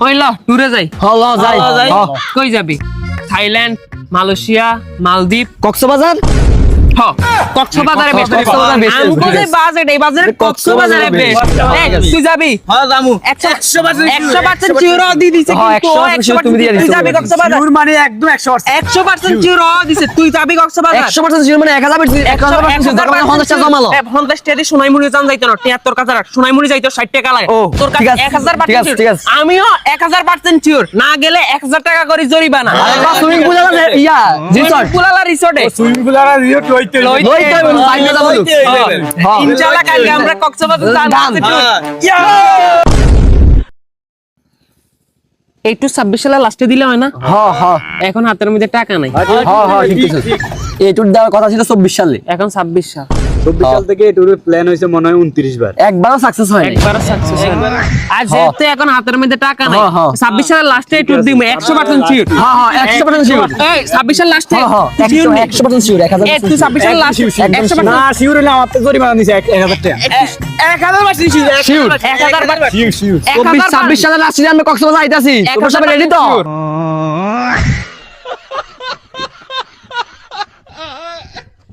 ওইলা ট্যুরে যাই। হ্যালো যাই। কই যাবি? থাইল্যান্ড, মালয়েশিয়া, মালদ্বীপ, কক্সবাজার। হ কক্সবাজারে বেশ। কক্সবাজার বেশ। আমগো যে বাজেট এই বাজেটে কক্সবাজারে বেশ। তুই যাবি? হ্যাঁ জামু 100% চিউর দি দিছে কিন্তু 100% তুমি দিয়ে তুই দিছো। যাবি কক্সবাজার? শিওর মানে একদম 100%। 100% চিউর দিছে তুই যাবি কক্সবাজার? 100% জিরো মানে 1000% দরকার 50 টাকা জমালো। 50 টাকা দিয়ে সোনাইমুড়ি যান যাইতো না 73 কাছে রাখ। সোনাইমুড়ি যাইতো 60 টাকা লাগে। ও, তোর কাছে ঠিক আছে, 1000% ঠিক আছে, চিউর। ঠিক আছে। আমিও 1000% চিউর। না গেলে 1000 টাকা করে জরিমানা। সুইমিং পুল আছে ইয়া রিসর্ট। পুলালা রিসোর্টে সুইমিং পুল আর রিও লইতে লইতে লইতে হবে, বাইরে যাবো। হ্যাঁ। ইনশাআল্লাহ কালকে আমরা কক্সবাজার ডান। একটু 26 সালে লাস্টে দিলে হয় না? হ্যাঁ হ্যাঁ এখন হাতের মধ্যে টাকা নাই। হ্যাঁ হ্যাঁ ঠিক আছে। এই ট্যুর দেওয়ার কথা ছিল 24 সালে। এখন 26 সাল। 24 সাল থেকে ট্যুরের প্ল্যান হইছে মনে হয় 29 বার। একবারও সাকসেস হয়নি। একবারও সাকসেস হয় না। আর যেহেতু এখন হাতের মধ্যে টাকা নাই, হ্যাঁ, হ্যাঁ। 26 সালের লাস্টে ট্যুর দিব 100% সিওর। হ্যাঁ হ্যাঁ 100% শিওর। এই 26 সালের লাস্টে হ্যাঁ হ্যাঁ 100% শিওর 1000%। এই তুই 26 সালের লাস্টে 100% না শিওর হলে আমার তো জরিমানা দিছে 1000 টাকা। 1000% সিওর। Sure. 1000% sure sure. 26 সালে লাস্টে আমরা কক্সবাজার আইতাছি। তোমরা সবাই রেডি তো?